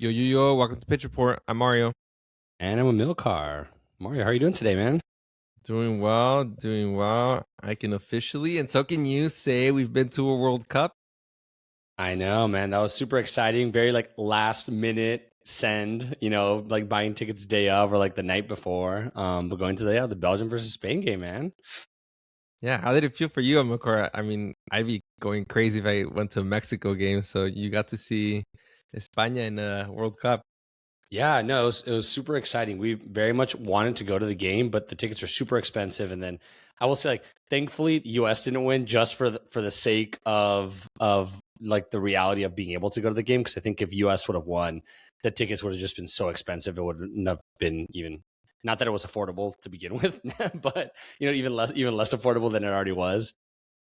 Yo, yo, yo, welcome to Pitch Report. I'm Mario. And I'm Amilcar. Mario, how are you doing today, man? Doing well, doing well. I can officially, and so can you, say we've been to a World Cup. I know, man. That was super exciting. Very like last minute send, like buying tickets day of or like the night before. But going to the Belgium versus Spain game, man. Yeah, how did it feel for you, Amilcar? I mean, I'd be going crazy if I went to a Mexico game, so you got to see España in a World Cup. Yeah, no, it was super exciting. We very much wanted to go to the game, but the tickets are super expensive. And then I will say, like, thankfully, the U.S. didn't win just for the sake of like the reality of being able to go to the game. Because I think if U.S. would have won, the tickets would have just been so expensive. It wouldn't have been even not that it was affordable to begin with, but even less affordable than it already was.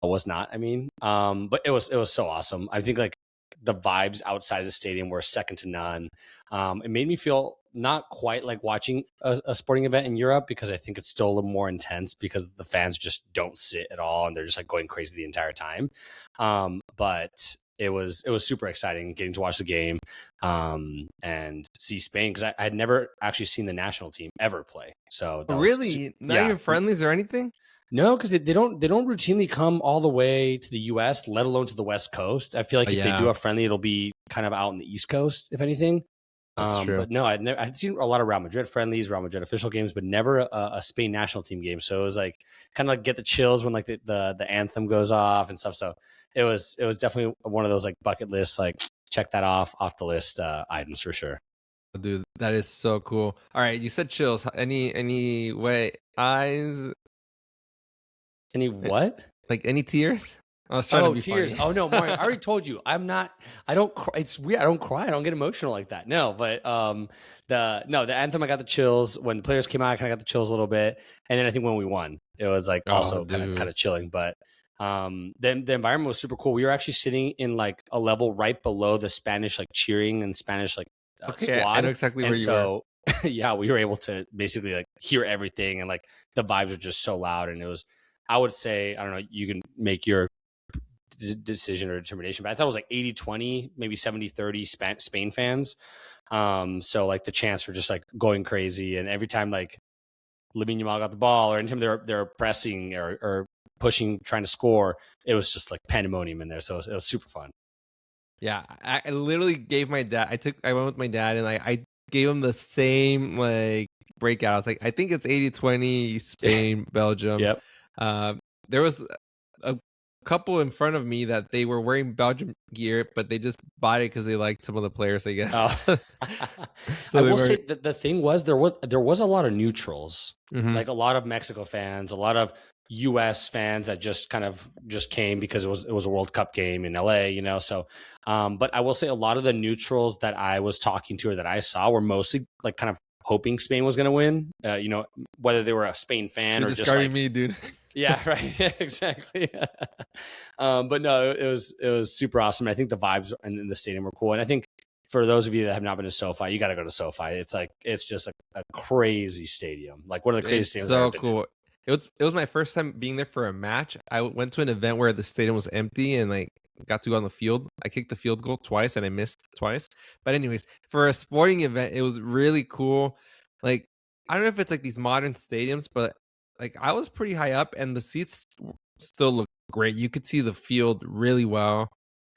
It was not. I mean, but it was so awesome. I think like the vibes outside the stadium were second to none. It made me feel not quite like watching a sporting event in Europe because I think it's still a little more intense because the fans just don't sit at all and they're just like going crazy the entire time. But it was super exciting getting to watch the game and see Spain because I had never actually seen the national team ever play. So that was Really? Not yeah. even friendlies or anything? No, because they don't routinely come all the way to the U.S., let alone to the West Coast. I feel Oh, like if they do yeah, a friendly, it'll be kind of out in the East Coast, if anything. that's true. But no, I'd seen a lot of Real Madrid friendlies, Real Madrid official games, but never a Spain national team game. So it was like kind of like get the chills when like the anthem goes off and stuff. So it was definitely one of those like bucket lists, like check that off the list items for sure. Dude, that is so cool. All right, you said chills. Any way eyes? Any eh, what? Like any tears? I was trying to Oh, be tears. funny. Oh no, Mario, I already told you. I'm not I don't cry. It's weird. I don't cry. I don't get emotional like that. No, but the anthem I got the chills. When the players came out, I kind of got the chills a little bit. And then I think when we won, it was like Oh, also kind dude. of chilling, but then the environment was super cool. We were actually sitting in like a level right below the Spanish like cheering and Spanish like Okay, I know squad. exactly where And you were. so yeah, we were able to basically like hear everything and like the vibes were just so loud and it was I would say, I don't know, you can make your decision or determination, but I thought it was like 80-20, maybe 70-30 Spain fans. So like the chants were just like going crazy. And every time like Lamine Yamal got the ball or anytime they're pressing or pushing, trying to score, it was just like pandemonium in there. So it was super fun. Yeah, I literally gave my dad. I went with my dad, and like I gave him the same like breakout. I was like, I think it's 80-20 Spain, Belgium. Yep. There was a couple in front of me that they were wearing Belgium gear, but they just bought it because they liked some of the players, I Oh, guess. I So they will were. say that the thing was there was a lot of neutrals, Mhm. like a lot of Mexico fans, a lot of U.S. fans that just kind of just came because it was a World Cup game in L.A. So, but I will say a lot of the neutrals that I was talking to or that I saw were mostly like kind of hoping Spain was going to win. Whether they were a Spain fan You're or just describing like me, dude. yeah, right. Exactly. But no, it was super awesome. I think the vibes in the stadium were cool. And I think for those of you that have not been to SoFi, you got to go to SoFi. It's like it's just a crazy stadium, like one of the craziest It's stadiums I've ever so been in. cool. It was my first time being there for a match. I went to an event where the stadium was empty and like got to go on the field. I kicked the field goal twice and I missed twice. But anyways, for a sporting event, it was really cool. Like I don't know if it's like these modern stadiums, but like I was pretty high up and the seats still look great. You could see the field really well.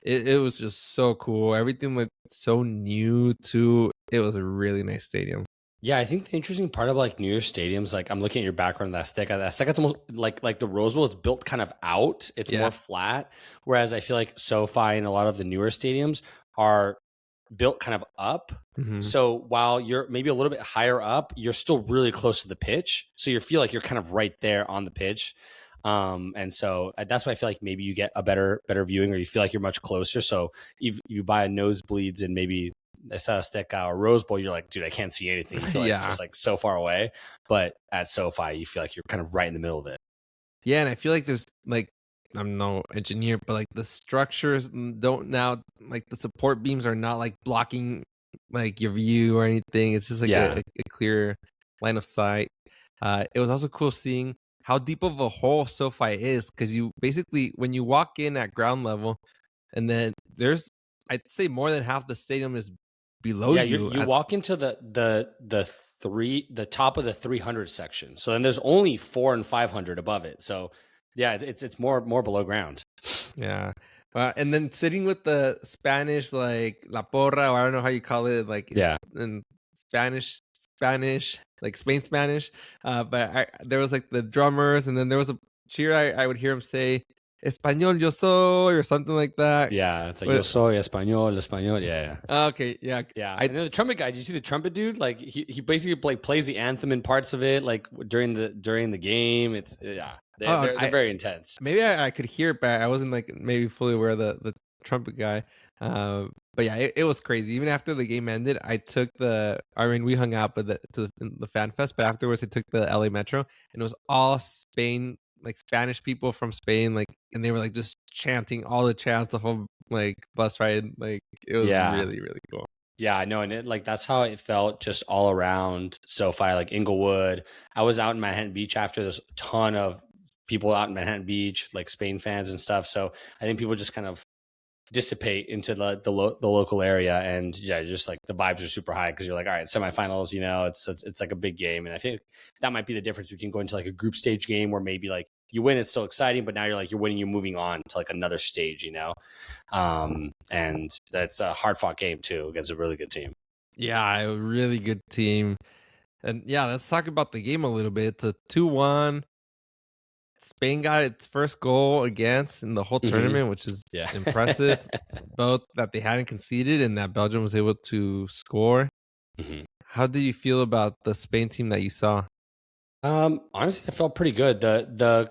It was just so cool. Everything looked so new too. It was a really nice stadium. Yeah, I think the interesting part of like New Year's stadiums, like I'm looking at your background, that Azteca. The Azteca's almost like the Rose Bowl is built kind of out. It's more Yeah. flat, whereas I feel like SoFi and a lot of the newer stadiums are built kind of up. Hmm. So while you're maybe a little bit higher up, you're still really close to the pitch. So you feel like you're kind of right there on the pitch. And so that's why I feel like maybe you get a better viewing, or you feel like you're much closer. So if you buy a nosebleeds and maybe Azteca or Rose Bowl, you're like, dude, I can't see anything. You feel like Yeah. just like so far away. But at SoFi, you feel like you're kind of right in the middle of it. Yeah, and I feel like there's like I'm no engineer, but like the structures don't now like the support beams are not like blocking like your view or anything. It's just like Yeah. a clear line of sight. It was also cool seeing how deep of a hole SoFi is because you basically when you walk in at ground level, and then there's I'd say more than half the stadium is below Yeah, you. you walk into the top of the 300 section. So then there's only 400 and 500 above it. So yeah, it's more below ground. Yeah. And then sitting with the Spanish, like La Porra, or I don't know how you call it, like Yeah. in Spanish, like Spain Spanish. There was like the drummers, and then there was a cheer I would hear him say, Español yo soy, or something like that. Yeah, it's like yo But, soy español, español. Yeah, okay, yeah. yeah. And then the trumpet guy. Did you see the trumpet dude? Like he basically like plays the anthem in parts of it, like during the game. It's yeah, they're very intense. Maybe I could hear it, but I wasn't like maybe fully aware of the trumpet guy. But yeah, it was crazy. Even after the game ended, I mean, we hung out to the fan fest, but afterwards I took the LA Metro, and it was all Spain, like Spanish people from Spain, like, and they were like just chanting all the chants the whole like bus ride. Like it was Yeah. really, really cool. Yeah, I know, and that's how it felt just all around SoFi, like Inglewood. I was out in Manhattan Beach after. There's a ton of people out in Manhattan Beach, like Spain fans and stuff. So I think people just kind of dissipate into the local area, and yeah, just like the vibes are super high because you're like, all right, semifinals, it's like a big game, and I think that might be the difference between going to like a group stage game where maybe like you win, it's still exciting, but now you're winning, you're moving on to like another stage, and that's a hard fought game too against a really good team. Yeah, a really good team. And yeah, let's talk about the game a little bit. It's a 2-1. Spain got its first goal against in the whole tournament, which is impressive. Both that they hadn't conceded and that Belgium was able to score. How did you feel about the Spain team that you saw? Honestly, I felt pretty good. I feel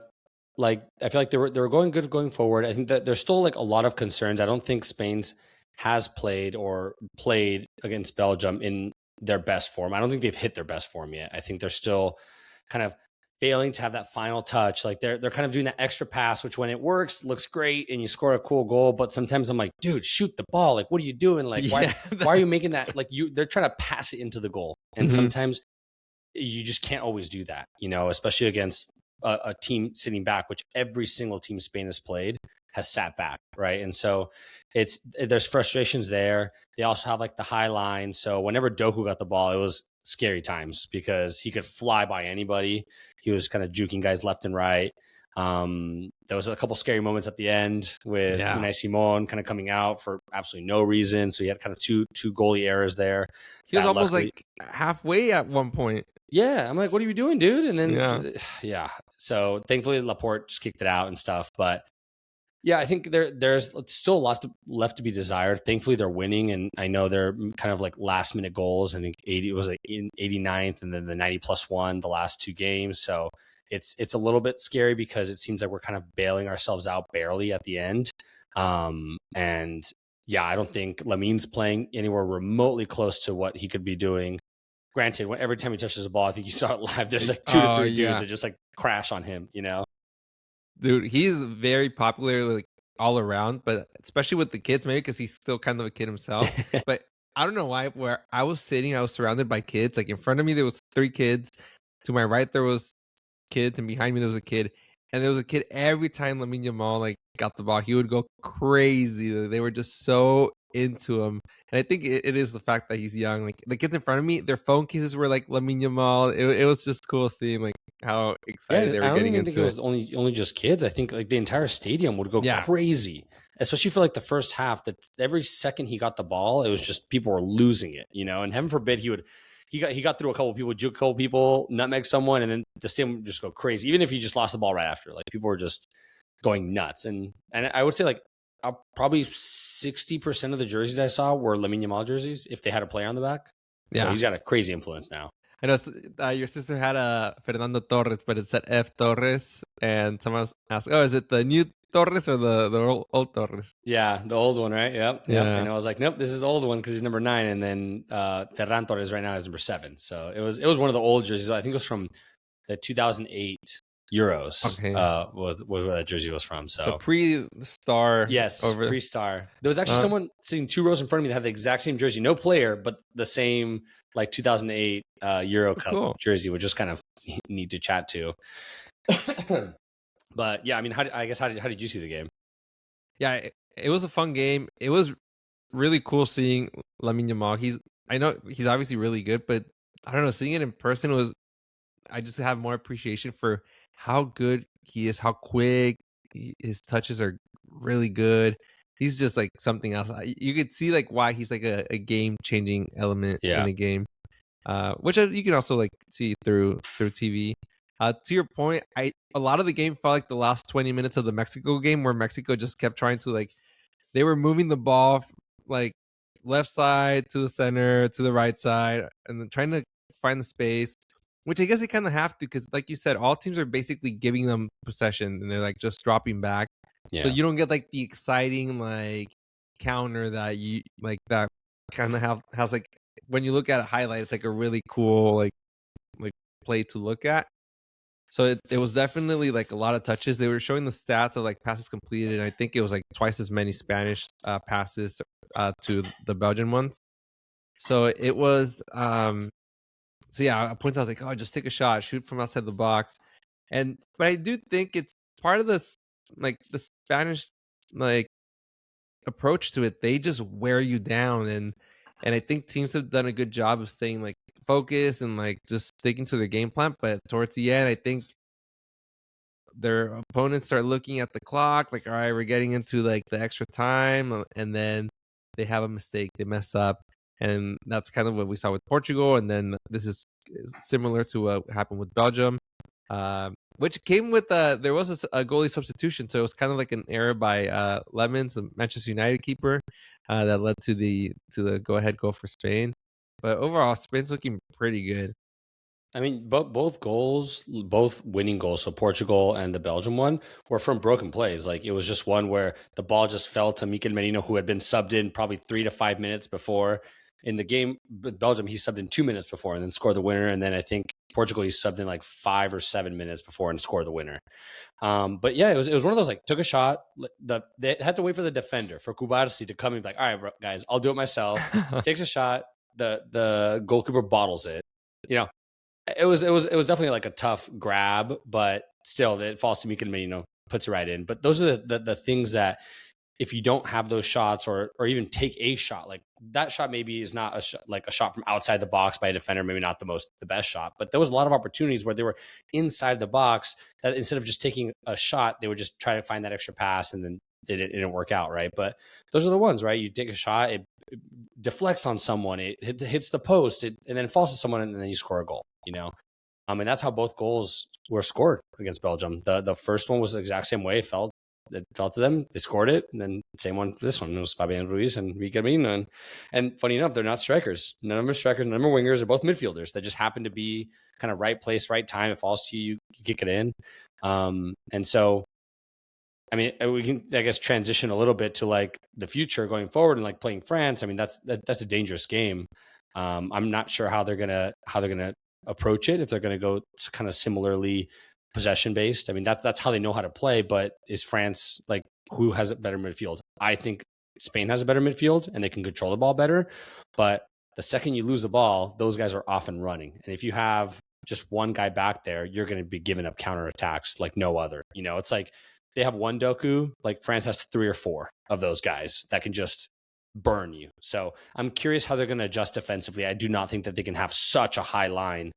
like they were going good going forward. I think that there's still like a lot of concerns. I don't think Spain's has played against Belgium in their best form. I don't think they've hit their best form yet. I think they're still kind of failing to have that final touch. Like they're kind of doing that extra pass, which when it works, looks great and you score a cool goal. But sometimes I'm like, dude, shoot the ball. Like, what are you doing? Like, why are you making that? Like they're trying to pass it into the goal. And sometimes you just can't always do that, especially against a team sitting back, which every single team Spain has played has sat back, right? And so there's frustrations there. They also have like the high line. So whenever Doku got the ball, it was scary times because he could fly by anybody. He was kind of juking guys left and right. There was a couple scary moments at the end with Unai Simon kind of coming out for absolutely no reason. So he had kind of two goalie errors there. He was almost like halfway at one point. Yeah, I'm like, what are you doing, dude? And then so thankfully Laporte just kicked it out and stuff. But yeah, I think there's still a lot left to be desired. Thankfully, they're winning, and I know they're kind of like last minute goals. I think 80 was like in 89th, and then the 90+1 the last two games. So it's a little bit scary because it seems like we're kind of bailing ourselves out barely at the end. And yeah, I don't think Lamine's playing anywhere remotely close to what he could be doing. Granted, every time he touches the ball, I think you saw it live. There's like 2 to 3 dudes that just like crash on him, Dude, he's very popular like all around, but especially with the kids, maybe because he's still kind of a kid himself. But I don't know why. Where I was sitting, I was surrounded by kids. Like in front of me, there was 3 kids. To my right, there was kids, and behind me, there was a kid. And there was a kid every time Lamine Yamal like got the ball, he would go crazy. They were just so into him. And I think it is the fact that he's young. Like the kids in front of me, their phone cases were like Lamine Yamal. It was just cool seeing like how excited they were getting into it. I don't even think it was only just kids. I think like the entire stadium would go crazy, especially for like the first half. That every second he got the ball, it was just people were losing it, And heaven forbid he got through a couple people, juke a couple people, nutmeg someone, and then the stadium would just go crazy. Even if he just lost the ball right after, like people were just going nuts. And I would say like probably 60% of the jerseys I saw were Lamine Yamal jerseys if they had a player on the back. Yeah. So he's got a crazy influence now. I know your sister had a Fernando Torres, but it said F Torres, and someone asked, "Oh, is it the new Torres or the old Torres?" Yeah, the old one, right? Yep. And I was like, nope, this is the old one because he's number 9, and then Ferran Torres right now is number 7. So it was one of the old jerseys. I think it was from the 2008 Euros. Okay. Was where that jersey was from. So pre-star. Yes, pre-star. There was actually someone sitting 2 rows in front of me that had the exact same jersey, no player, but the same like 2008 Euro Cup jersey, which is kind of neat to chat to. But yeah, I mean, how did you see the game? Yeah, it was a fun game. It was really cool seeing Lamine Yamal. I know he's obviously really good, but I don't know, seeing it in person was I just have more appreciation for how good he is, how quick his touches are really good. He's just like something else. You could see like why he's like a game changing element in Yeah. a game, which you can also like see through TV. To your point, I a lot of the game felt like the last 20 minutes of the Mexico game where Mexico just kept trying to like they were moving the ball like left side to the center to the right side and then trying to find the space, which I guess they kind of have to because, like you said, all teams are basically giving them possession and they're like just dropping back. So Yeah. you don't get like the exciting like counter that you like that kind of have has like when you look at a highlight, it's like a really cool like play to look at. So it was definitely like a lot of touches. They were showing the stats of like passes completed, and I think it was like twice as many Spanish passes to the Belgian ones. So it was so yeah, at points I was like, oh, just take a shot, shoot from outside the box. And but I do think it's part of this like the Spanish like approach to it. They just wear you down and I think teams have done a good job of staying like focused and like just sticking to their game plan. But towards the end, I think their opponents start looking at the clock, like, all right, we're getting into like the extra time, and then they have a mistake, they mess up, and that's kind of what we saw with Portugal. And then this is similar to what happened with Belgium, which came with there was a goalie substitution, so it was kind of like an error by Lamine, the Manchester United keeper, that led to the go ahead goal for Spain. But overall, Spain's looking pretty good. I mean, both goals, both winning goals, so Portugal and the Belgium one, were from broken plays. Like it was just one where the ball just fell to Mikel Merino, who had been subbed in probably 3 to 5 minutes before. In the game with Belgium, he subbed in 2 minutes before and then scored the winner. And then I think Portugal, he subbed in like 5 or 7 minutes before and scored the winner. But yeah, it was one of those like took a shot. They had to wait for the defender for Kubarsi to come and be like, all right, bro, guys, I'll do it myself. Takes a shot. The goalkeeper bottles it. You know, it was definitely like a tough grab, but still, it falls to Mikel Merino, puts it right in. But those are the things that if you don't have those shots or even take a shot, like that shot maybe is not like a shot from outside the box by a defender, maybe not the best shot, but there was a lot of opportunities where they were inside the box that instead of just taking a shot, they would just try to find that extra pass and then it didn't work out, right? But those are the ones, right? You take a shot, it deflects on someone, it hits the post, and then it falls to someone, and then you score a goal. And that's how both goals were scored against Belgium. The first one was the exact same way. It fell to them. They scored it, and then same one for this one. It was Fabian Ruiz and Mikel Merino. And funny enough, they're not strikers. None of them are strikers. None of them are wingers. They're both midfielders that just happen to be kind of right place, right time. It falls to you, you kick it in. And so I mean, we can, I guess, transition a little bit to like the future going forward and like playing France. I mean, that's a dangerous game. I'm not sure how they're gonna approach it. If they're gonna go kind of similarly possession based. I mean, that's how they know how to play. But is France like who has a better midfield? I think Spain has a better midfield and they can control the ball better. But the second you lose the ball, those guys are off and running. And if you have just one guy back there, you're going to be giving up counterattacks like no other. It's like they have one Doku, like France has 3 or 4 of those guys that can just burn you. So I'm curious how they're going to adjust defensively. I do not think that they can have such a high line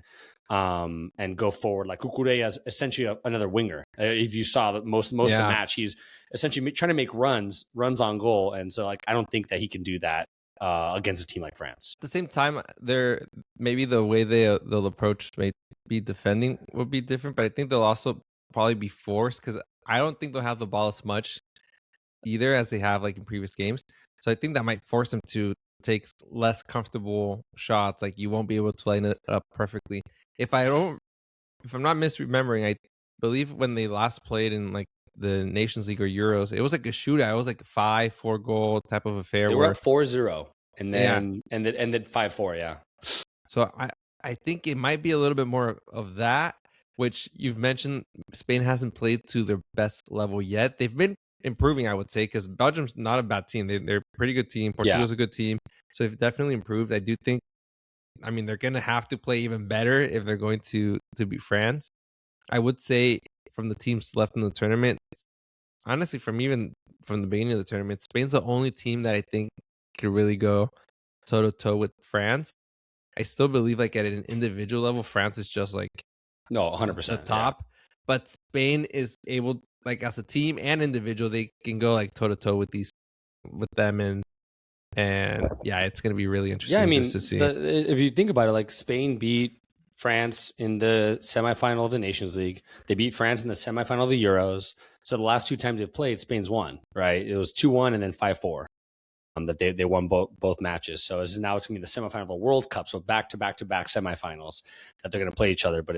and go forward. Like Kukureya is essentially another winger. If you saw that most of the match, he's essentially trying to make runs on goal. And so like, I don't think that he can do that against a team like France. At the same time, they're maybe the way they'll approach may be defending will be different, but I think they'll also probably be forced because I don't think they'll have the ball as much either as they have like in previous games. So I think that might force them to take less comfortable shots. Like you won't be able to line it up perfectly. If I'm not misremembering, I believe when they last played in like the Nations League or Euros, it was like a shootout. It was like a 5-4 goal type of affair. They were up 4-0 and then ended 5-4. Yeah. So I think it might be a little bit more of that, which you've mentioned. Spain hasn't played to their best level yet. They've been improving, I would say, because Belgium's not a bad team. They're a pretty good team. Portugal's a good team. So they've definitely improved. I do think, I mean, they're going to have to play even better if they're going to beat France. I would say from the teams left in the tournament, honestly, from the beginning of the tournament, Spain's the only team that I think could really go toe to toe with France. I still believe like at an individual level, France is just like No, the 100%. Yeah. top, but Spain is able, like as a team and individual, they can go like toe to toe with them, and yeah, it's gonna be really Yeah, I interesting just to mean, see. if you think about it, like Spain beat France in the semifinal of the Nations League. They beat France in the semifinal of the Euros. So the last two times they've played, Spain's won, right? It was 2-1 and then 5-4. That they won both matches. So now it's gonna be the semifinal of the World Cup. So back to back to back semifinals that they're gonna play each other. But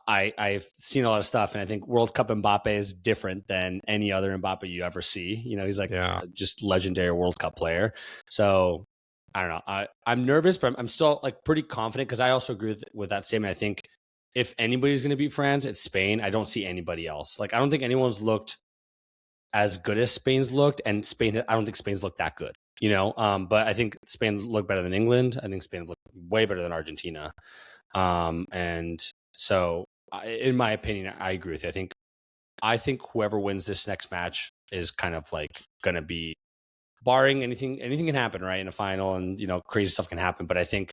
I've seen a lot of stuff, and I think World Cup Mbappe is different than any other Mbappe you ever see. He's like Yeah. just legendary World Cup player. So I don't know. I'm nervous, but I'm still like pretty confident because I also agree with that statement. I think if anybody's going to beat France, it's Spain. I don't see anybody else. Like I don't think anyone's looked as good as Spain's looked, and Spain. I don't think Spain's looked that good. But I think Spain looked better than England. I think Spain looked way better than Argentina. And so, in my opinion, I agree with you. I think whoever wins this next match is kind of like going to be, barring anything can happen, right, in a final, and crazy stuff can happen. But I think,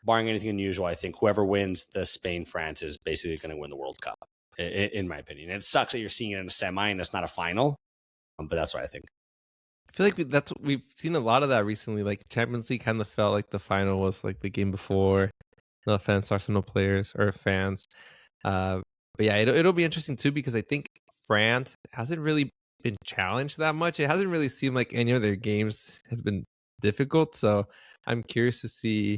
barring anything unusual, I think whoever wins the Spain France is basically going to win the World Cup, in my opinion. It sucks that you're seeing it in a semi and it's not a final, but that's what I think. I feel like that's we've seen a lot of that recently. Like Champions League kind of felt like the final was like the game before. No offense, Arsenal players or fans. Uh, but yeah, it'll be interesting too because I think France hasn't really been challenged that much. It hasn't really seemed like any of their games have been difficult. So I'm curious to see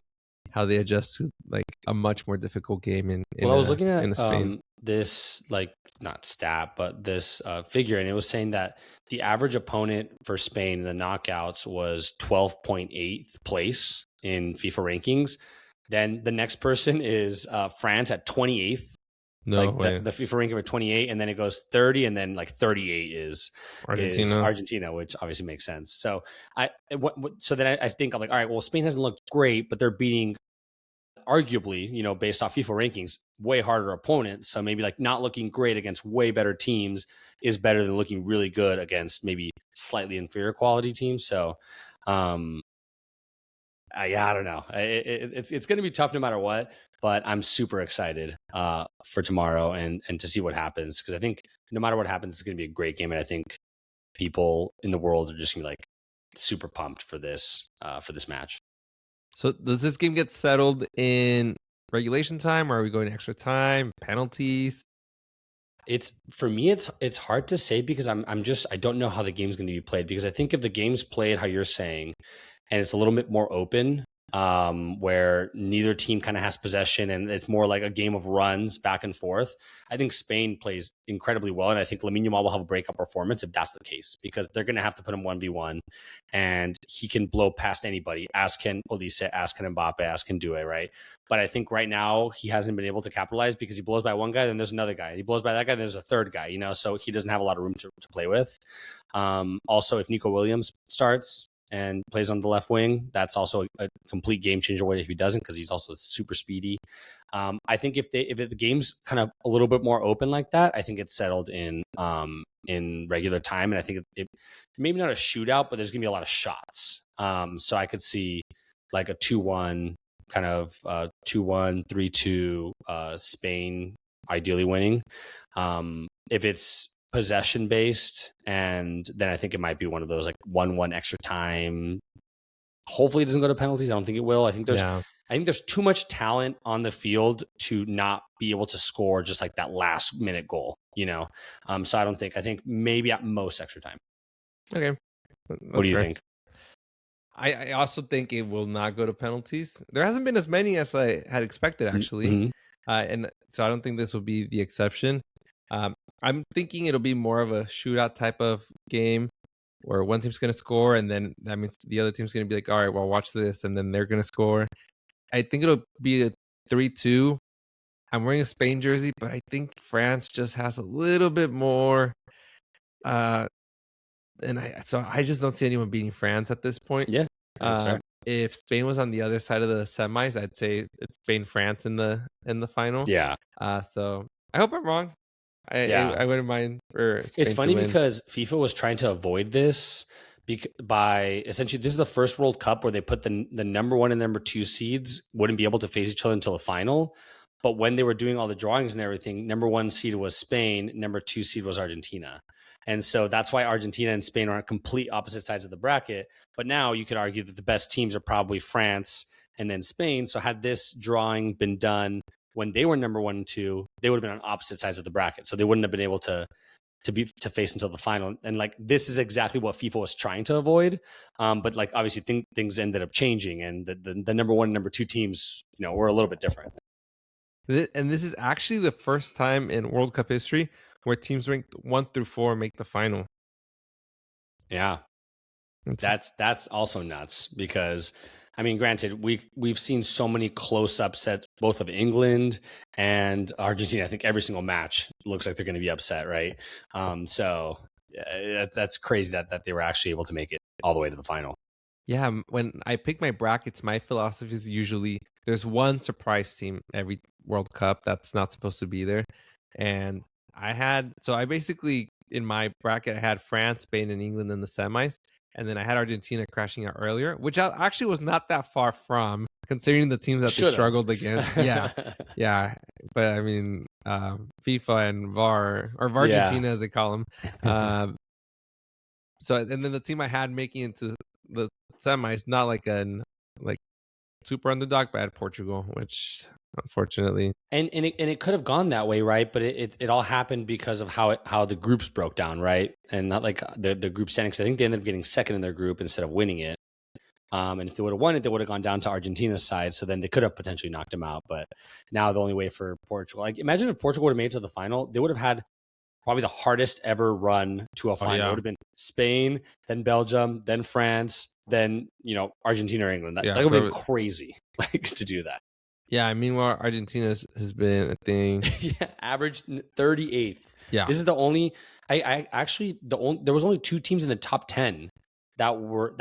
how they adjust to like a much more difficult game in Well, I was looking in at a Spain. this, like, not stat, but this figure, and it was saying that the average opponent for Spain in the knockouts was 12.8th place in FIFA rankings. Then the next person is France at 28th, No like way, the FIFA ranking of 28, and then it goes 30, and then like 38 is Argentina. Argentina, which obviously makes sense. So so then I think I'm like, all right, well, Spain hasn't looked great, but they're beating, arguably, based off FIFA rankings, way harder opponents. So maybe like not looking great against way better teams is better than looking really good against maybe slightly inferior quality teams. So, yeah, I don't know. It's going to be tough no matter what, but I'm super excited for tomorrow and to see what happens, because I think no matter what happens, it's going to be a great game, and I think people in the world are just going to be like super pumped for this match. So does this game get settled in regulation time, or are we going extra time, penalties? It's, for me, it's hard to say, because I don't know how the game's going to be played, because I think if the game's played how you're saying, and it's a little bit more open, where neither team kind of has possession and it's more like a game of runs back and forth, I think Spain plays incredibly well, and I think Lamine Yamal will have a breakout performance if that's the case, because they're going to have to put him 1v1, and he can blow past anybody, as can Olise, as can Mbappe, as can Due, right? But I think right now he hasn't been able to capitalize, because he blows by one guy, then there's another guy. He blows by that guy, then there's a third guy, so he doesn't have a lot of room to play with. Also, if Nico Williams starts and plays on the left wing, that's also a complete game changer if he doesn't, because he's also super speedy. I think if the game's kind of a little bit more open like that, I think it's settled in regular time, and I think it maybe not a shootout, but there's gonna be a lot of shots. So I could see like a 2-1, kind of 2-1, 3-2, Spain ideally winning. If it's possession based, and then I think it might be one of those like 1-1 extra time. Hopefully it doesn't go to penalties. I don't think it will. I think there's too much talent on the field to not be able to score just like that last minute goal, So I think maybe at most extra time. Okay, What that's do you fair. think? I also think it will not go to penalties. There hasn't been as many as I had expected, actually, Mm-hmm. and so I don't think this will be the exception. I'm thinking it'll be more of a shootout type of game, where one team's going to score, and then that means the other team's going to be like, all right, well, watch this, and then they're going to score. I think it'll be a 3-2. I'm wearing a Spain jersey, but I think France just has a little bit more. And I just don't see anyone beating France at this point. Yeah, that's fair. If Spain was on the other side of the semis, I'd say it's Spain France in the final. Yeah. So I hope I'm wrong. I Yeah. wouldn't mind for It's Spain to funny win. because FIFA was trying to avoid this by essentially, this is the first World Cup where they put the number 1 and number 2 seeds wouldn't be able to face each other until the final. But when they were doing all the drawings and everything, number 1 seed was Spain, number 2 seed was Argentina. And so that's why Argentina and Spain are on complete opposite sides of the bracket. But now you could argue that the best teams are probably France and then Spain. So had this drawing been done when they were number 1 and 2, they would have been on opposite sides of the bracket. So they wouldn't have been able to face until the final. And like, this is exactly what FIFA was trying to avoid. But like, obviously things ended up changing, and the number 1 and number 2 teams, were a little bit different. And this is actually the first time in World Cup history where teams ranked 1 through 4 make the final. Yeah. That's also nuts, because I mean, granted, we've seen so many close upsets, both of England and Argentina. I think every single match looks like they're going to be upset, right? So that's crazy that they were actually able to make it all the way to the final. Yeah, when I pick my brackets, my philosophy is usually there's one surprise team every World Cup that's not supposed to be there. And I basically, in my bracket, I had France, Spain, and England in the semis. And then I had Argentina crashing out earlier, which I actually was not that far from, considering the teams that they struggled against. Yeah. Yeah. But I mean, FIFA and VAR, or Argentina as they call them. So, and then the team I had making into the semis, not like super underdog, but I had Portugal, which unfortunately. And it could have gone that way, right? But it all happened because of how the groups broke down, right? And not like the group standings. I think they ended up getting second in their group instead of winning it. And if they would have won it, they would have gone down to Argentina's side. So then they could have potentially knocked them out. But now the only way for Portugal, like, imagine if Portugal would have made it to the final, they would have had probably the hardest ever run to a final. It would have been Spain, then Belgium, then France, then Argentina or England. That would have been crazy, like, to do that. Yeah, meanwhile, Argentina has been, I think, averaged 38th. Yeah, this is the only. There was only 2 teams in the top 10 that were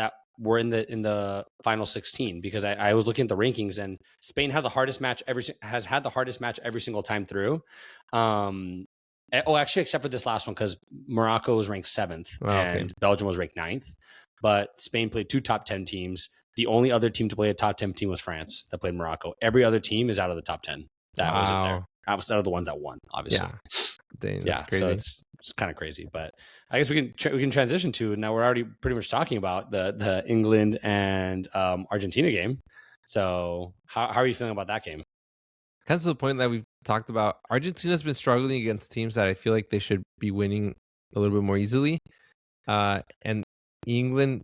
in the final 16, because I was looking at the rankings, and Spain had the hardest match has had the hardest match every single time through. Actually, except for this last one, because Morocco was ranked 7th and Belgium was ranked 9th. But Spain played 2 top 10 teams. The only other team to play a top 10 team was France that played Morocco. Every other team is out of the top 10 that was in there. Outside of the ones that won, obviously. Yeah. So it's kind of crazy. But I guess we can transition to, now we're already pretty much talking about the England and Argentina game. So how are you feeling about that game? Kind of to the point that we've talked about, Argentina's been struggling against teams that I feel like they should be winning a little bit more easily. And England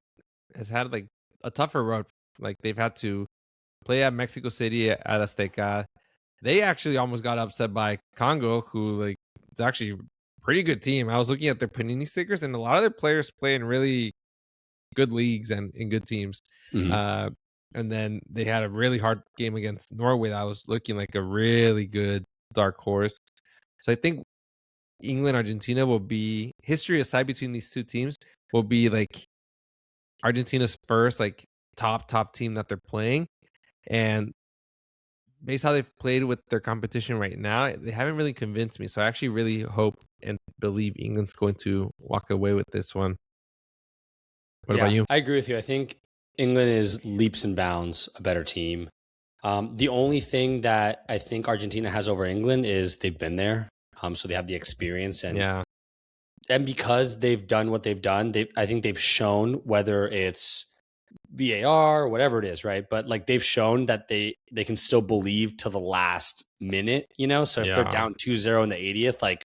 has had like a tougher road. Like, they've had to play at Mexico City at Azteca. They actually almost got upset by Congo, who, like, it's actually a pretty good team. I was looking at their Panini stickers, and a lot of their players play in really good leagues and in good teams. Mm-hmm. And then they had a really hard game against Norway that was looking like a really good dark horse. So I think England, Argentina will be, history aside between these two teams, will be like Argentina's first like top team that they're playing. And based how they've played with their competition right now, they haven't really convinced me. So I actually really hope and believe England's going to walk away with this one. What about you? I agree with you. I think England is leaps and bounds a better team. The only thing that I think Argentina has over England is they've been there. So they have the experience, and because they've done what they've done, I think they've shown, whether it's VAR or whatever it is, right? But like, they've shown that they can still believe to the last minute, So if they're down 2-0 in the 80th, like,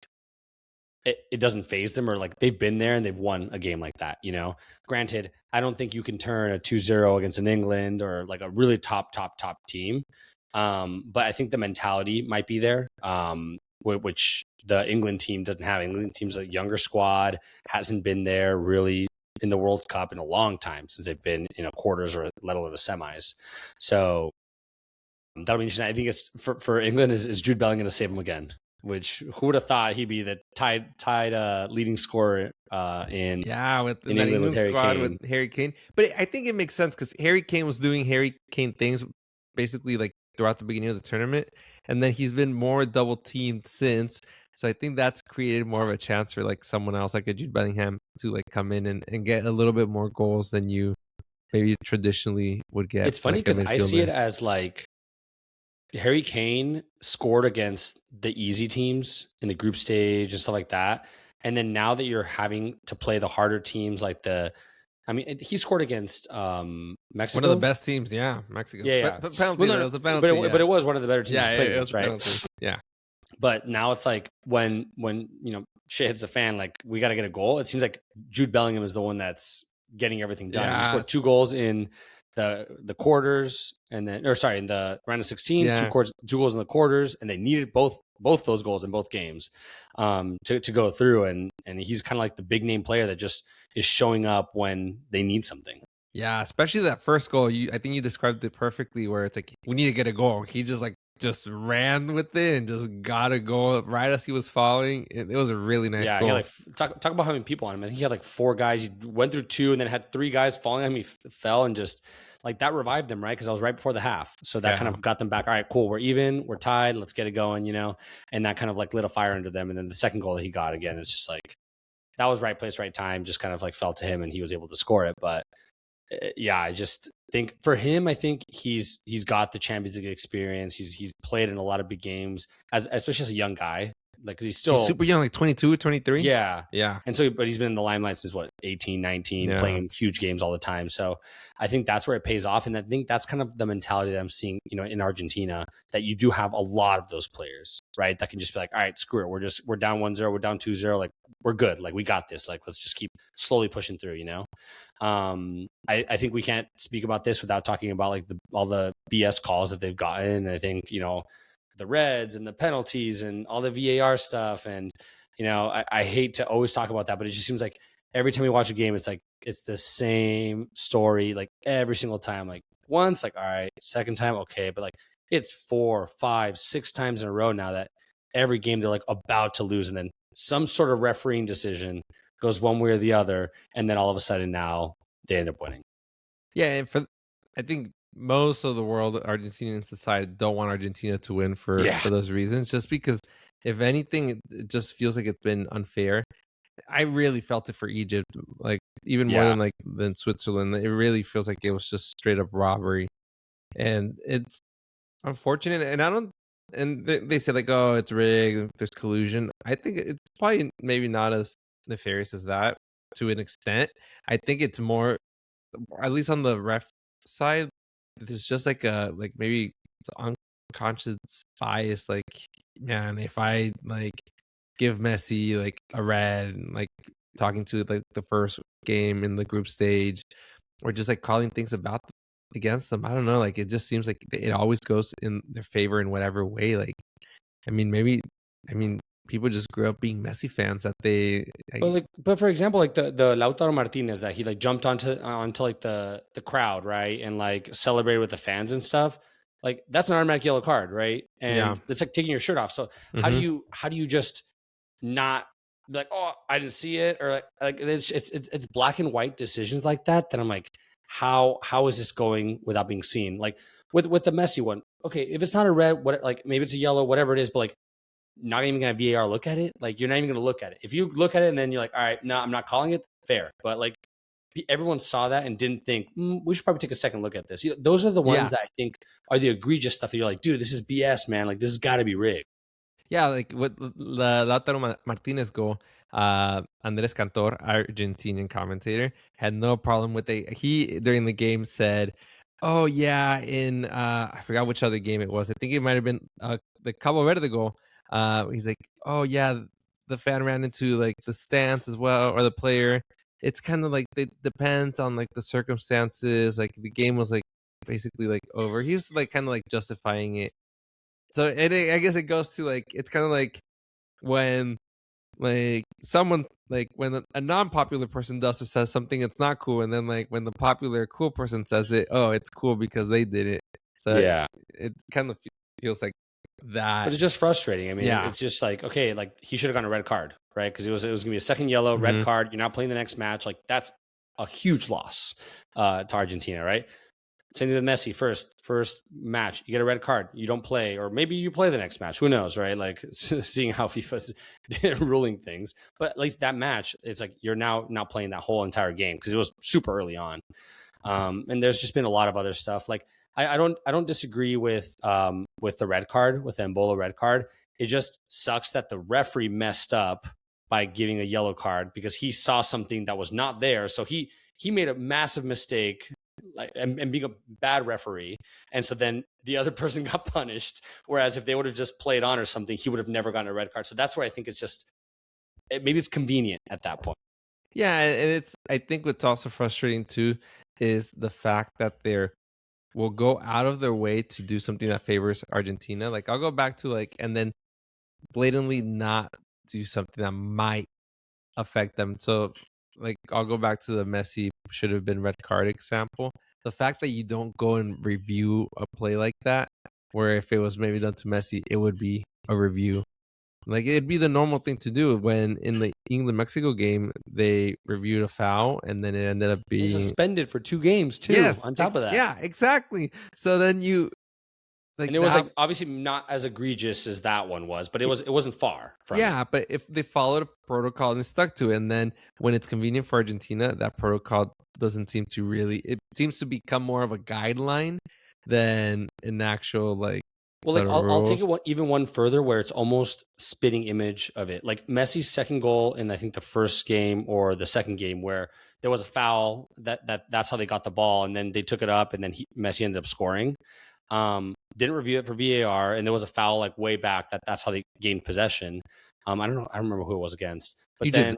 it doesn't phase them, or like, they've been there and they've won a game like that, Granted, I don't think you can turn a 2-0 against an England or like a really top team. But I think the mentality might be there, which the England team doesn't have. England team's a younger squad, hasn't been there really in the World Cup in a long time, since they've been in a quarters or let alone a semis. So that'll be interesting. I think it's for England is Jude Bellingham to save them again. Which, who would have thought he'd be the tied leading scorer in England with Harry Kane. With Harry Kane. But I think it makes sense, because Harry Kane was doing Harry Kane things basically like throughout the beginning of the tournament, and then he's been more double teamed since. So I think that's created more of a chance for like someone else, like a Jude Bellingham, to like come in and get a little bit more goals than you maybe traditionally would get It's from funny like a because I see it midfielder. as like Harry Kane scored against the easy teams in the group stage and stuff like that. And then now that you're having to play the harder teams like he scored against One of the Mexico. best teams, yeah, Mexico. Yeah, yeah. But Well, penalty though, no, it was a no, penalty, yeah. but it was one of the better teams Yeah, he's played it was against, a right? penalty. Yeah. But now it's like when shit hits the fan, like we got to get a goal. It seems like Jude Bellingham is the one that's getting everything done. He Yeah. scored 2 goals in the quarters, and then in the round of 16, Yeah. 2 goals in the quarters, and they needed both those goals in both games to go through. And he's kind of like the big name player that just is showing up when they need something. Yeah, especially that first goal. I think you described it perfectly where it's like we need to get a goal. He just ran with it and just got a goal right as he was falling. It was a really nice Yeah, goal. he had talk about having people on him. I think he had like 4 guys. He went through 2 and then had 3 guys falling on him. He fell and just like that revived them, right? Because I was right before the half, so that kind of got them back. All right, cool, we're even, we're tied. Let's get it going, And that kind of like lit a fire under them. And then the second goal that he got again, it's just like that was right place, right time. Just kind of like fell to him, and he was able to score it. But yeah, I just think for him, I think he's got the Champions League experience. He's played in a lot of big games, especially as a young guy. Like, 'cause he's super young, like 22, 23. Yeah. Yeah. And so, but he's been in the limelight since 18, 19, playing huge games all the time. So I think that's where it pays off. And I think that's kind of the mentality that I'm seeing, in Argentina, that you do have a lot of those players, right? That can just be like, all right, screw it. We're down 1-0, we're down 2-0. Like, we're good. Like, we got this. Like, let's just keep slowly pushing through, I think we can't speak about this without talking about like all the BS calls that they've gotten. I think, the reds and the penalties and all the VAR stuff. And, I hate to always talk about that, but it just seems like every time we watch a game, it's like, it's the same story, like every single time. Like once, like, all right, second time, okay. But like it's 4, 5, 6 times in a row now that every game they're like about to lose. And then some sort of refereeing decision goes one way or the other. And then all of a sudden now they end up winning. Yeah. And I think most of the world, Argentinian society, don't want Argentina to win for those reasons, just because if anything, it just feels like it's been unfair. I really felt it for Egypt, like even more than Switzerland. It really feels like it was just straight up robbery, and it's unfortunate. And I don't. And they say like, oh, it's rigged. There's collusion. I think it's probably maybe not as nefarious as that to an extent. I think it's more, at least on the ref side, it's just like maybe it's unconscious bias. Like, man, if I like give Messi like a red, like talking to like the first game in the group stage, or just like calling things against them. I don't know. Like it just seems like it always goes in their favor in whatever way. Like, I mean, people just grew up being Messi fans that but for example, like the Lautaro Martinez that he like jumped onto like the crowd, right, and like celebrated with the fans and stuff. Like that's an automatic yellow card, right? And it's like taking your shirt off. So how do you just not be like, oh, I didn't see it, or like it's black and white decisions like that I'm like, how is this going without being seen? Like with the Messi one, okay, if it's not a red, what, like maybe it's a yellow, whatever it is, but like not even gonna VAR look at it. Like you're not even gonna look at it. If you look at it and then you're like, all right, no, I'm not calling it, fair. But like everyone saw that and didn't think we should probably take a second look at this. Those are the ones that I think are the egregious stuff that you're like, dude, this is BS, man. Like this has got to be rigged. Yeah, like with the Lautaro Martinez goal, Andres Cantor, Argentinian commentator, had no problem with it. He during the game said, "Oh yeah, in I forgot which other game it was. I think it might have been the Cabo Verde goal. He's like, oh yeah, the fan ran into like the stance as well, or the player. It's kind of like it depends on like the circumstances. Like the game was like basically like over. He was like kind of like justifying it." So I guess it goes to like it's kind of like when like someone like when a non-popular person does or says something, it's not cool, and then like when the popular cool person says it, oh, it's cool because they did it. So it kind of feels like that. But it's just frustrating. I mean, it's just like, okay, like he should have gotten a red card, right? Because it was gonna be a second yellow, red card. You're not playing the next match. Like that's a huge loss to Argentina, right? Same thing with Messi. First match, you get a red card. You don't play, or maybe you play the next match. Who knows, right? Like seeing how FIFA's ruling things. But at least that match, it's like you're now not playing that whole entire game because it was super early on. And there's just been a lot of other stuff. Like I don't disagree with the red card, with the Embolo red card. It just sucks that the referee messed up by giving a yellow card because he saw something that was not there. So he made a massive mistake, like and being a bad referee. And so then the other person got punished. Whereas if they would have just played on or something, he would have never gotten a red card. So that's where I think it's just maybe it's convenient at that point. Yeah, and it's I think what's also frustrating too is the fact that they're will go out of their way to do something that favors Argentina. Like I'll go back to like and then blatantly not do something that might affect them. So like I'll go back to the Messi should have been red card example. The fact that you don't go and review a play like that, where if it was maybe done to Messi, it would be a review. Like it'd be the normal thing to do when in the England Mexico game they reviewed a foul and then it ended up being suspended for 2 games too. On top of that, yeah, exactly. So then you like, and it was like obviously not as egregious as that one was, but it wasn't far from it. But if they followed a protocol and stuck to it, and then when it's convenient for Argentina, that protocol doesn't seem to really. It seems to become more of a guideline than an actual like. Well, like I'll take it even one further, where it's almost spitting image of it. Like Messi's second goal in I think the first game or the second game, where there was a foul that's how they got the ball, and then they took it up, and then Messi ended up scoring. Didn't review it for VAR, and there was a foul like way back that's how they gained possession. I don't know, I don't remember who it was against, but then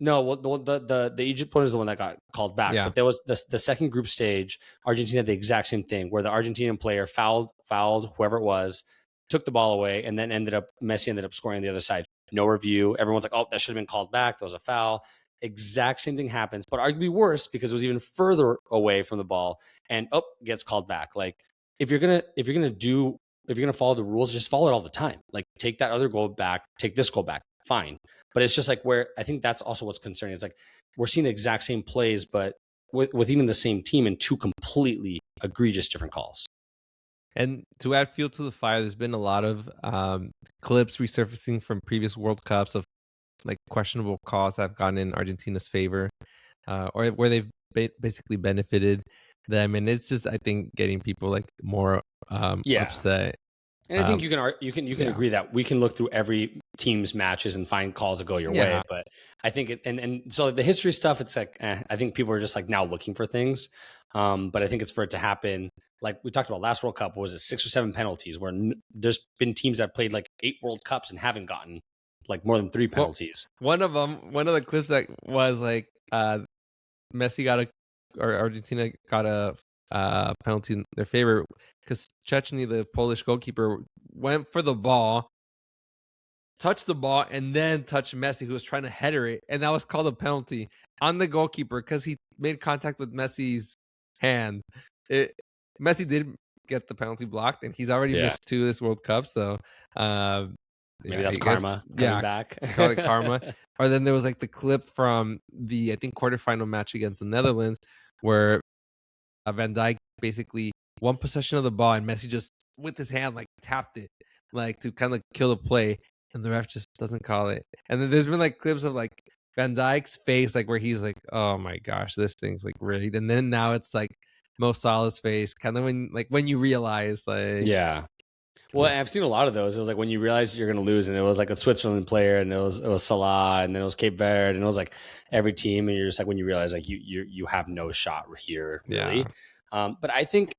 no, well, the Egypt one is the one that got called back. Yeah. But there was the second group stage. Argentina had the exact same thing, where the Argentinian player fouled whoever it was, took the ball away, and then Messi ended up scoring on the other side. No review. Everyone's like, oh, that should have been called back. There was a foul. Exact same thing happens, but arguably worse because it was even further away from the ball, and gets called back. Like if you're gonna follow the rules, just follow it all the time. Like take that other goal back, take this goal back. Fine. But it's just like where I think that's also what's concerning. It's like we're seeing the exact same plays, but with even the same team and 2 completely egregious different calls. And to add fuel to the fire, there's been a lot of clips resurfacing from previous World Cups of like questionable calls that have gone in Argentina's favor, or where they've basically benefited them. And it's just, I think, getting people like more upset. And I think you can agree that we can look through every team's matches and find calls that go your way. But I think and so the history stuff, it's like I think people are just like now looking for things. But I think it's for it to happen. Like we talked about last World Cup, was it 6 or 7 penalties? Where there's been teams that played like 8 World Cups and haven't gotten like more than 3 penalties. Well, one of the clips that was like Messi Argentina got a penalty in their favor because Chechny, the Polish goalkeeper, went for the ball, touched the ball, and then touched Messi, who was trying to header it, and that was called a penalty on the goalkeeper because he made contact with Messi's hand. Messi did get the penalty blocked, and he's already missed 2 this World Cup, so maybe that's karma coming back. Call it karma. Or then there was like the clip from the I think quarterfinal match against the Netherlands where Van Dijk basically one possession of the ball and Messi just with his hand like tapped it like to kind of kill the play, and the ref just doesn't call it. And then there's been like clips of like Van Dijk's face like where he's like, oh my gosh, this thing's like rigged. And then now it's like Mo Salah's face, kind of when you realize like Well, I've seen a lot of those. It was like when you realize you're going to lose, and it was like a Switzerland player, and it was Salah, and then it was Cape Verde, and it was like every team, and you're just like when you realize like you have no shot here, really. But I think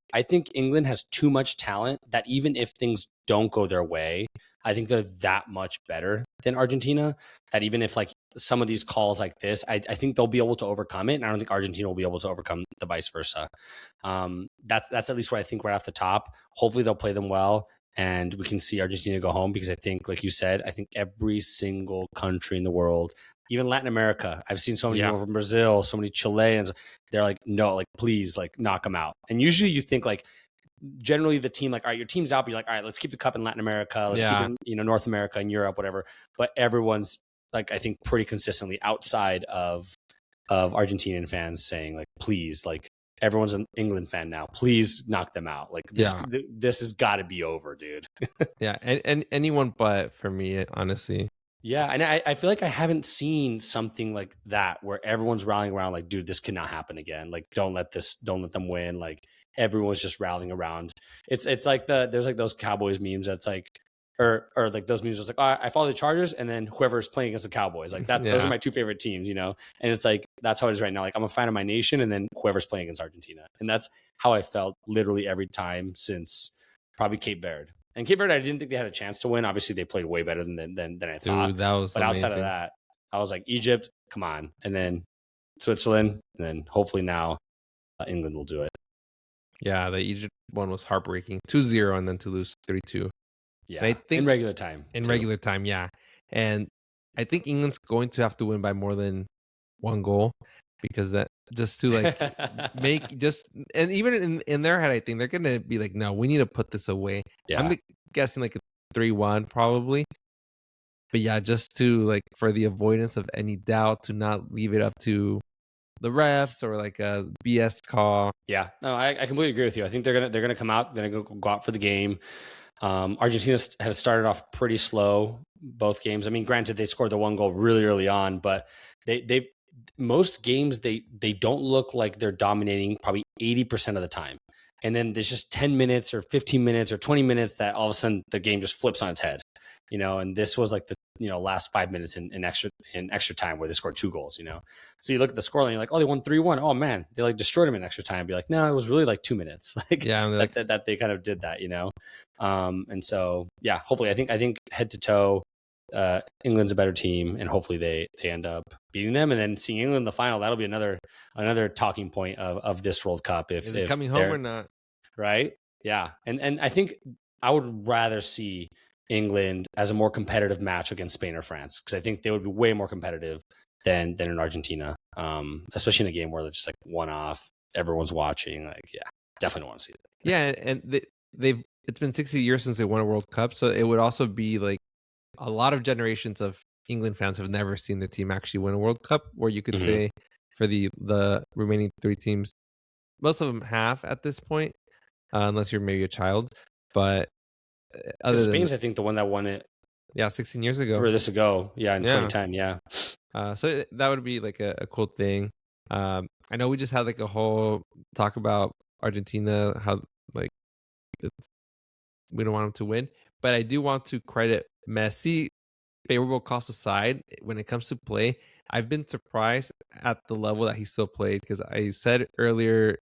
England has too much talent that even if things don't go their way, I think they're that much better than Argentina. That even if like some of these calls like this, I think they'll be able to overcome it, and I don't think Argentina will be able to overcome the vice versa. That's at least what I think right off the top. Hopefully they'll play them well, and we can see Argentina go home, because I think, like you said, I think every single country in the world, even Latin America, I've seen so many people from Brazil, so many Chileans, they're like, no, like, please, like, knock them out. And usually you think, like, generally the team, like, all right, your team's out, but you're like, all right, let's keep the cup in Latin America. Let's keep it in, North America and Europe, whatever. But everyone's, like, I think pretty consistently outside of Argentinian fans saying, like, please, like, everyone's an England fan now. Please knock them out. Like this has got to be over, dude. Yeah, and anyone but for me, honestly. Yeah, and I feel like I haven't seen something like that where everyone's rallying around like, dude, this cannot happen again. Like, don't let them win. Like everyone's just rallying around. It's like there's like those Cowboys memes that's like or like those memes that's like, oh, I follow the Chargers and then whoever's playing against the Cowboys. Like that those are my two favorite teams, you know? And it's like that's how it is right now. Like I'm a fan of my nation and then whoever's playing against Argentina. And that's how I felt literally every time since probably Cape Verde. And Cape Verde, I didn't think they had a chance to win. Obviously, they played way better than I thought. Dude, that was but amazing. outside of that, I was like, Egypt, come on. And then Switzerland, and then hopefully now England will do it. Yeah, the Egypt one was heartbreaking. 2-0 and then to lose 3-2. Yeah, and I think in regular time. Regular time, yeah. And I think England's going to have to win by more than one goal because that just to like make just and even in their head, I think they're gonna be like, no, we need to put this away. Yeah. I'm guessing like a 3-1 probably. But yeah, just to like for the avoidance of any doubt, to not leave it up to the refs or like a BS call. Yeah, no, I completely agree with you. I think they're gonna come out, they're gonna go out for the game. Argentina has started off pretty slow both games. I mean, granted, they scored the one goal really early on, but they most games they don't look like they're dominating probably 80% of the time. And then there's just 10 minutes or 15 minutes or 20 minutes that all of a sudden the game just flips on its head, you know, and this was like the, you know, last 5 minutes in extra time where they scored 2 goals, you know? So you look at the scoreline, you're like, oh, they won 3-1. Oh man, they like destroyed them in extra time. Be like, no, it was really like 2 minutes. Like, yeah, that they kind of did that, you know? And so, yeah, hopefully I think head to toe, England's a better team and hopefully they end up beating them and then seeing England in the final. That'll be another talking point of this World Cup. If is it coming home or not? Right. Yeah. And I think I would rather see England as a more competitive match against Spain or France, because I think they would be way more competitive than in Argentina, especially in a game where they're just like one off, everyone's watching. Like, yeah, definitely want to see it. Yeah, and they've it's been 60 years since they won a World Cup, so it would also be like a lot of generations of England fans have never seen the team actually win a World Cup, where you could say for the remaining 3 teams, most of them have at this point, unless you're maybe a child. But Spain's, I think, the one that won it. Yeah, 16 years ago. Furthest ago, yeah, in 2010, yeah. So that would be like a cool thing. I know we just had like a whole talk about Argentina, how like we don't want them to win, but I do want to credit Messi. Favorable cost aside, when it comes to play, I've been surprised at the level that he still played, because I said earlier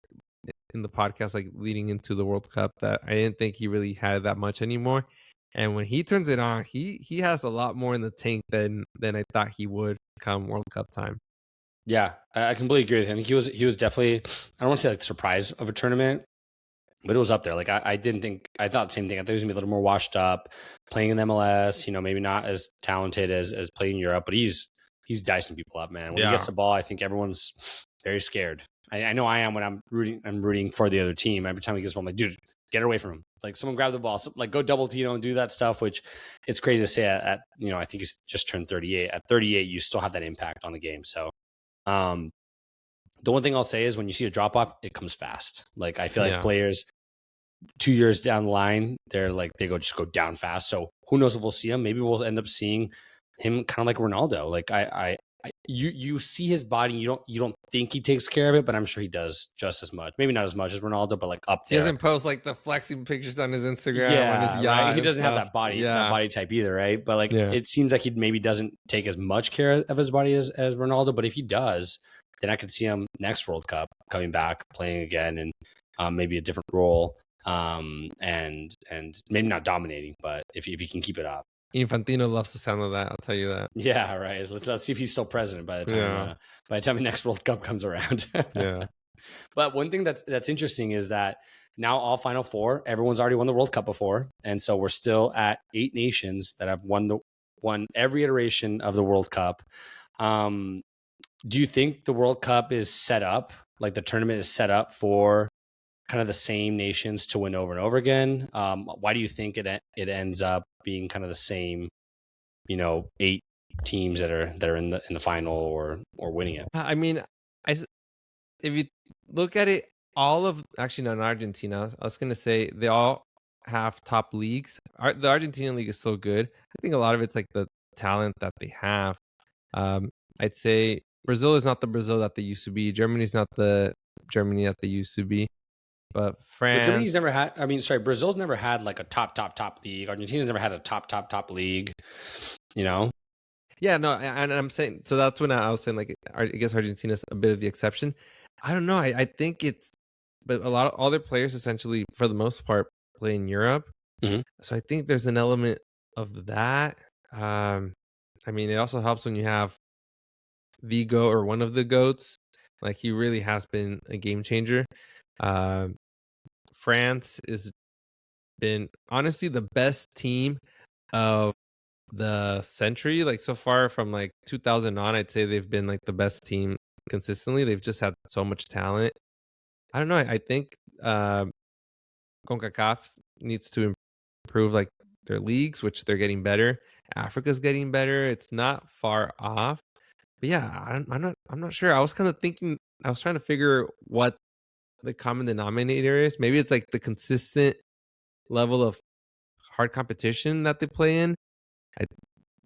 in the podcast, like leading into the World Cup, that I didn't think he really had that much anymore. And when he turns it on, he has a lot more in the tank than I thought he would come World Cup time. Yeah, I completely agree with him. He was definitely, I don't want to say like the surprise of a tournament, but it was up there. Like I thought the same thing. I thought he was gonna be a little more washed up, playing in MLS, you know, maybe not as talented as playing in Europe, but he's dicing people up, man. When he gets the ball, I think everyone's very scared. I know I am when I'm rooting for the other team. Every time he gets the ball, I'm like, dude, get away from him. Like, someone grab the ball, like go double Tino and do that stuff, which it's crazy to say at you know, I think he's just turned 38. At 38, you still have that impact on the game. So the one thing I'll say is when you see a drop off, it comes fast. Like, I feel like players 2 years down the line, they go down fast. So who knows if we'll see him? Maybe we'll end up seeing him kind of like Ronaldo. Like you see his body, you don't think he takes care of it, but I'm sure he does just as much. Maybe not as much as Ronaldo, but like up there. He doesn't post like the flexing pictures on his Instagram. Yeah, his right. He doesn't have that body type either, right? But like it seems like he maybe doesn't take as much care of his body as Ronaldo. But if he does, then I could see him next World Cup coming back, playing again, and maybe a different role, and maybe not dominating, but if he can keep it up. Infantino loves the sound of that, I'll tell you that. Yeah, right. Let's see if he's still president by the time the next World Cup comes around. Yeah. But one thing that's interesting is that now all Final Four, everyone's already won the World Cup before, and so we're still at 8 nations that have won every iteration of the World Cup. Do you think the World Cup is set up, like the tournament is set up for kind of the same nations to win over and over again? Why do you think it ends up being kind of the same, 8 teams that are in the final or winning it? I mean, if you look at it, all of actually no, not Argentina. I was gonna say they all have top leagues. The Argentinian league is so good. I think a lot of it's like the talent that they have. Um, I'd say Brazil is not the Brazil that they used to be. Germany's not the Germany that they used to be. But But Germany's France, never had. I mean, sorry, Brazil's never had like a top league. Argentina's never had a top league. You know. yeah, no, and I'm saying so that's when I was saying like I guess Argentina's a bit of the exception. I don't know. I think it's but a lot of all their players essentially for the most part play in Europe. Mhm. So I think there's an element of that. I mean, it also helps when you have the goat or one of the goats. Like he really has been a game changer. Um, France has been honestly the best team of the century. Like so far from like 2000 on, I'd say they've been like the best team consistently. They've just had so much talent. I don't know. I think CONCACAF needs to improve like their leagues, which they're getting better. Africa's getting better. It's not far off. But yeah, I'm not sure. I was kind of thinking I was trying to figure what the common denominator is. Maybe it's like the consistent level of hard competition that they play in. I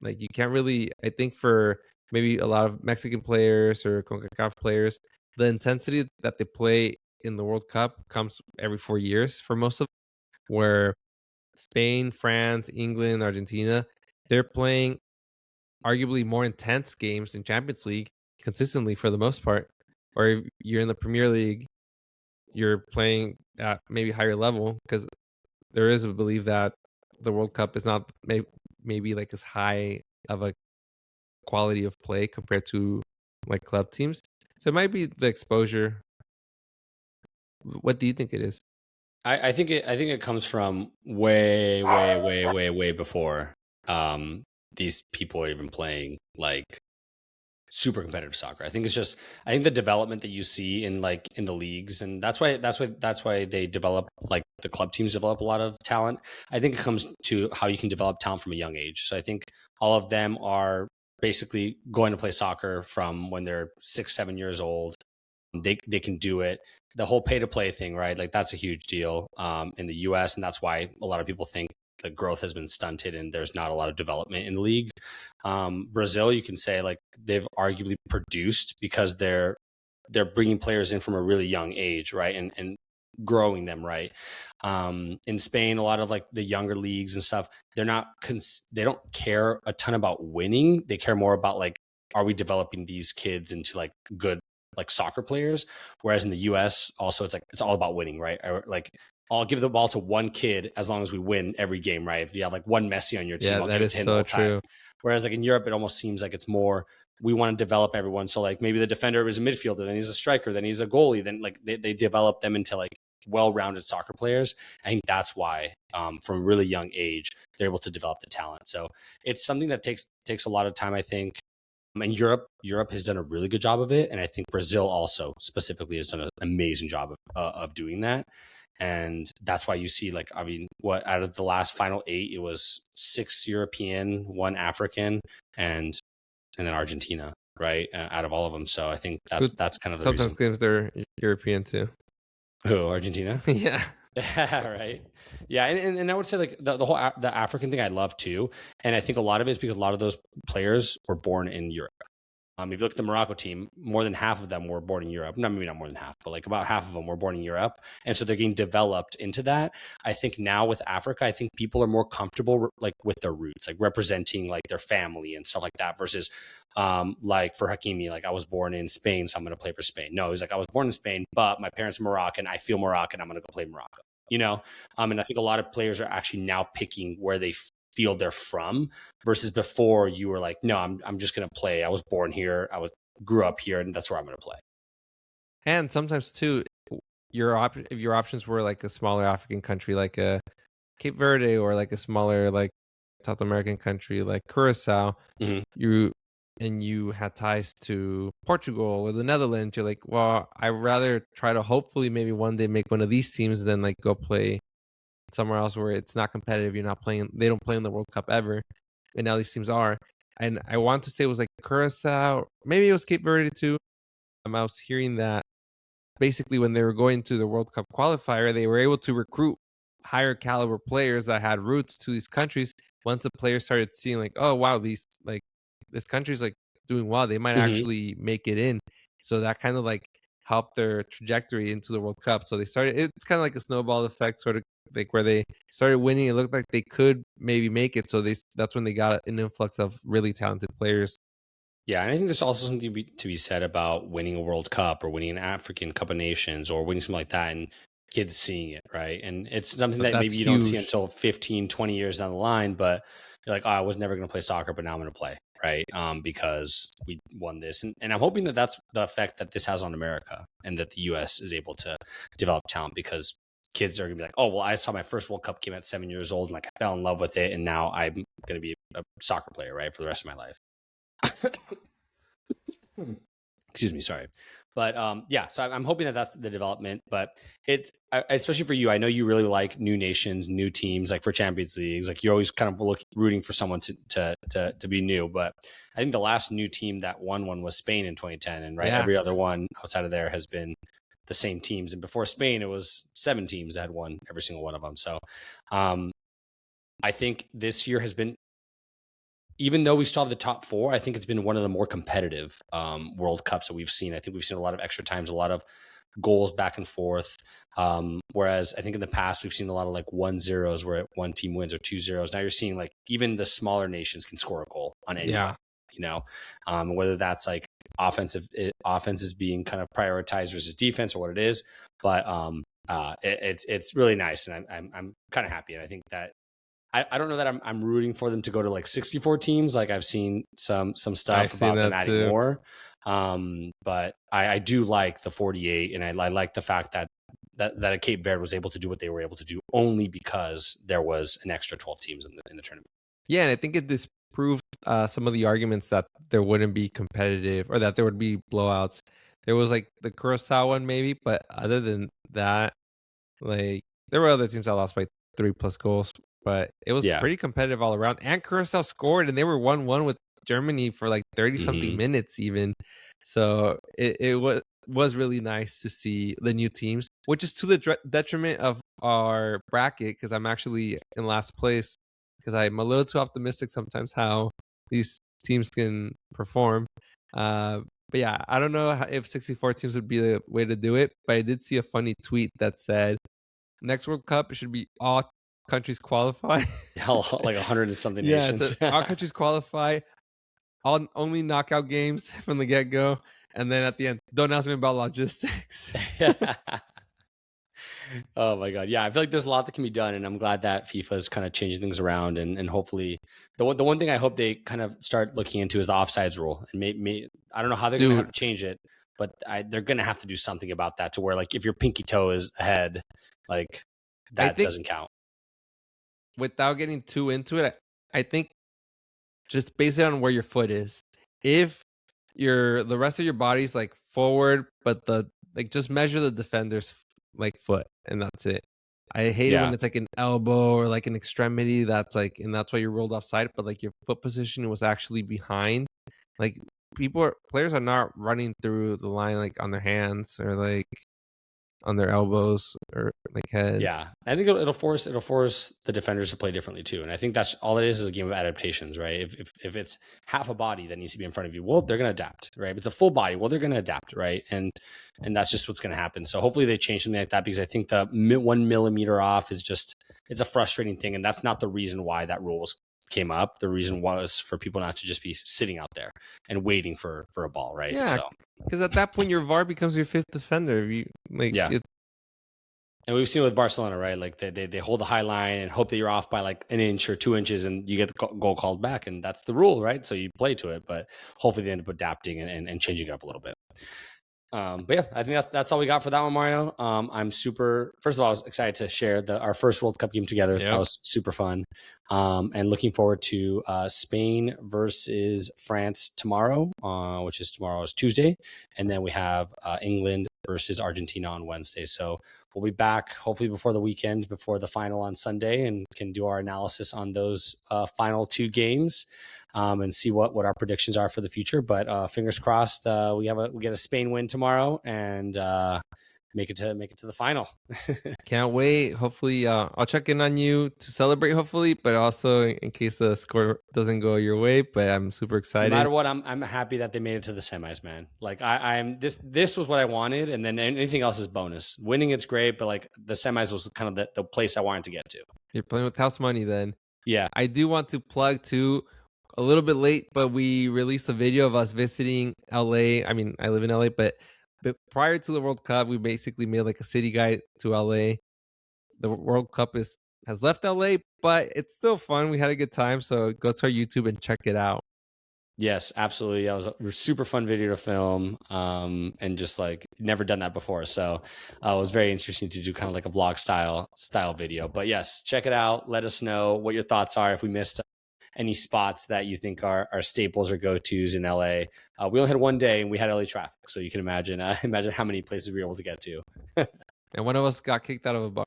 like you can't really I think for maybe a lot of Mexican players or CONCACAF players, the intensity that they play in the World Cup comes every 4 years for most of them, where Spain, France, England, Argentina, they're playing arguably more intense games in Champions League consistently for the most part. Or if you're in the Premier League, you're playing at maybe higher level because there is a belief that the World Cup is not maybe like as high of a quality of play compared to like club teams. So it might be the exposure. What do you think it is? I think it comes from way before um, these people are even playing like super competitive soccer. I think it's just I think the development that you see in like in the leagues, and that's why they develop like the club teams develop a lot of talent. I think it comes to how you can develop talent from a young age. So I think all of them are basically going to play soccer from when they're 6 7 years old. They can do it. The whole pay to play thing, right? Like that's a huge deal in the US, and that's why a lot of people think the growth has been stunted and there's not a lot of development in the league. Brazil, you can say like they've arguably produced because they're bringing players in from a really young age, right? And growing them, right? In Spain, a lot of like the younger leagues and stuff, they don't care a ton about winning. They care more about like, are we developing these kids into like good like soccer players? Whereas in the US, also it's all about winning, right? Like I'll give the ball to one kid as long as we win every game, right? If you have like one Messi on your team, Yeah, I'll that give it is to him the so whole time. true. Whereas like in Europe, it almost seems like it's more we want to develop everyone. So like maybe the defender is a midfielder, then he's a striker, then he's a goalie, then like they develop them into like well-rounded soccer players. I think that's why from a really young age they're able to develop the talent. So it's something that takes a lot of time, I think. And Europe has done a really good job of it, and I think Brazil also specifically has done an amazing job of doing that. And that's why you see like I mean, what out of the last final eight, it was 6 European, one African, and then Argentina, right? Out of all of them. So I think Who that's kind of the sometimes reason. claims they're European too. Who, Argentina? Yeah. Right. Yeah, and I would say like the whole the African thing I love too, and I think a lot of it is because a lot of those players were born in Europe. If you look at the Morocco team, more than half of them were born in Europe. No, maybe not more than half, but like about half of them were born in Europe. And so they're getting developed into that. I think now with Africa, I think people are more comfortable like with their roots, like representing like their family and stuff like that versus like for Hakimi, like I was born in Spain, so I'm going to play for Spain. No, he's like, I was born in Spain, but my parents are Moroccan. I feel Moroccan. I'm going to go play Morocco, you know? And I think a lot of players are actually now picking where they feel they're from versus before you were like, no, I'm just going to play. I was born here. Grew up here, and that's where I'm going to play. And sometimes too, if your options were like a smaller African country like a Cape Verde or like a smaller like South American country like Curacao, Mm-hmm. you and you had ties to Portugal or the Netherlands, you're like, well, I'd rather try to hopefully maybe one day make one of these teams than like go play somewhere else where it's not competitive. You're not playing. They don't play in the World Cup ever, and now these teams are. And I want to say it was like Curacao, maybe it was Cape Verde too. I was hearing that basically when they were going to the World Cup qualifier, they were able to recruit higher caliber players that had roots to these countries. Once the players started seeing like, oh wow, these like this country's like doing well, they might Hmm. actually make it in. So that kind of like helped their trajectory into the World Cup. So they started. It's kind of like a snowball effect, sort of like where they started winning. It looked like they could maybe make it. So that's when they got an influx of really talented players. Yeah, and I think there's also something to be said about winning a World Cup or winning an African Cup of Nations or winning something like that and kids seeing it, right? And it's something But that that's maybe you don't see huge. until 15, 20 years down the line, but you're like, oh, I was never going to play soccer, but now I'm going to play, right? Because we won this. And I'm hoping that that's the effect that this has on America and that the U.S. is able to develop talent because kids are going to be like, oh, well, I saw my first World Cup game at 7 years old and like I fell in love with it. And now I'm going to be a soccer player, right? For the rest of my life. Excuse me, sorry. But yeah, so I'm hoping that that's the development. But it's especially for you. I know you really like new nations, new teams, like for Champions Leagues. Like you're always kind of rooting for someone to be new. But I think the last new team that won one was Spain in 2010, and right, Yeah, every other one outside of there has been the same teams. And before Spain, it was 7 teams that had won every single one of them. So um, I think this year has been, even though we still have the top 4, I think it's been one of the more competitive World Cups that we've seen. I think we've seen a lot of extra times, a lot of goals back and forth. Whereas I think in the past, we've seen a lot of like 1-0s where one team wins or 2-0s. Now you're seeing like even the smaller nations can score a goal on anyone, yeah. you know, whether that's like offense is being kind of prioritized versus defense or what it is. But it's really nice. And I'm kind of happy. And I think that, I don't know that I'm rooting for them to go to like 64 teams. Like I've seen some I've stuff seen about them that adding too. more. But I do like the 48, and I like the fact that Cape Verde was able to do what they were able to do only because there was an extra 12 teams in the tournament. Yeah, and I think it disproved some of the arguments that there wouldn't be competitive or that there would be blowouts. There was like the Curacao one maybe, but other than that, like there were other teams that lost by 3+ goals, but it was Yeah. pretty competitive all around. And Curacao scored, and they were 1-1 with Germany for like 30 something Hmm. minutes even. So it was really nice to see the new teams, which is to the detriment of our bracket because I'm actually in last place because I'm a little too optimistic sometimes how these teams can perform. But yeah, I don't know if 64 teams would be the way to do it, but I did see a funny tweet that said next World Cup it should be all countries qualify. Hell, like 100 and something Yeah, so nations. all countries qualify, all only knockout games from the get go, and then at the end, don't ask me about logistics. Oh my god, yeah, I feel like there's a lot that can be done, and I'm glad that FIFA is kind of changing things around, and hopefully, the one thing I hope they kind of start looking into is the offsides rule, and I don't know how they're going to have Dude, to change it, but they're going to have to do something about that to where like if your pinky toe is ahead, like I that think doesn't count. without getting too into it, I think just base it on where your foot is. If the rest of your body's like forward, but the like just measure the defender's like foot and that's it. I hate it when Yeah, it's like an elbow or like an extremity that's like and that's why you rolled offside, but like your foot position was actually behind. Like players are not running through the line like on their hands or like on their elbows or like head. yeah, I think it'll force the defenders to play differently too, and I think that's all it is a game of adaptations, right? If it's half a body that needs to be in front of you, well, they're going to adapt, right? If it's a full body, well, they're going to adapt, right? And that's just what's going to happen. So hopefully they change something like that because I think the 1 millimeter off is just, it's a frustrating thing, and that's not the reason why that rules came up. The reason was for people not to just be sitting out there and waiting for a ball, right? Yeah, So because at that point your VAR becomes your fifth defender. You like yeah. it. And we've seen with Barcelona, right? Like they hold the high line and hope that you're off by like an inch or 2 inches and you get the goal called back. And that's the rule, right? So you play to it, but hopefully they end up adapting and changing it up a little bit. But yeah, I think that's all we got for that one, Mario. I'm super. First of all, I was excited to share our first World Cup game together. That Yep. was super fun, and looking forward to Spain versus France tomorrow, which is tomorrow's Tuesday, and then we have England versus Argentina on Wednesday. So we'll be back hopefully before the weekend, before the final on Sunday, and can do our analysis on those final 2 games. and see what our predictions are for the future. But fingers crossed, we get a Spain win tomorrow and make it to the final. Can't wait. Hopefully, I'll check in on you to celebrate. Hopefully, but also in case the score doesn't go your way. But I'm super No excited. matter what, I'm happy that they made it to the semis, man. Like I'm this was what I wanted, and then anything else is bonus. Winning it's great, but like the semis was kind of the place I wanted to get to. You're playing with house money then. Yeah. I do want to plug too, a little bit late, but we released a video of us visiting LA. I mean, I live in LA, but prior to the World Cup, we basically made like a city guide to LA. The World Cup has left LA, but it's still fun. We had a good time, so go to our YouTube and check it out. Yes, absolutely. That was a super fun video to film, and just like never done that before. So it was very interesting to do kind of like a vlog style video. But yes, check it out. Let us know what your thoughts are if we missed any spots that you think are staples or go-tos in LA. We only had one day and we had LA traffic, so you can imagine how many places we were able to get to. And one of us got kicked out of a bar.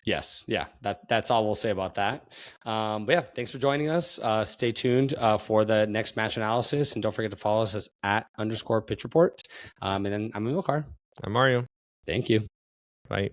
Yes. Yeah. That's all we'll say about that. But yeah, thanks for joining us. Stay tuned for the next match analysis. And don't forget to follow us at @_pitch report. And then I'm Amilcar. I'm Mario. Thank you. Bye.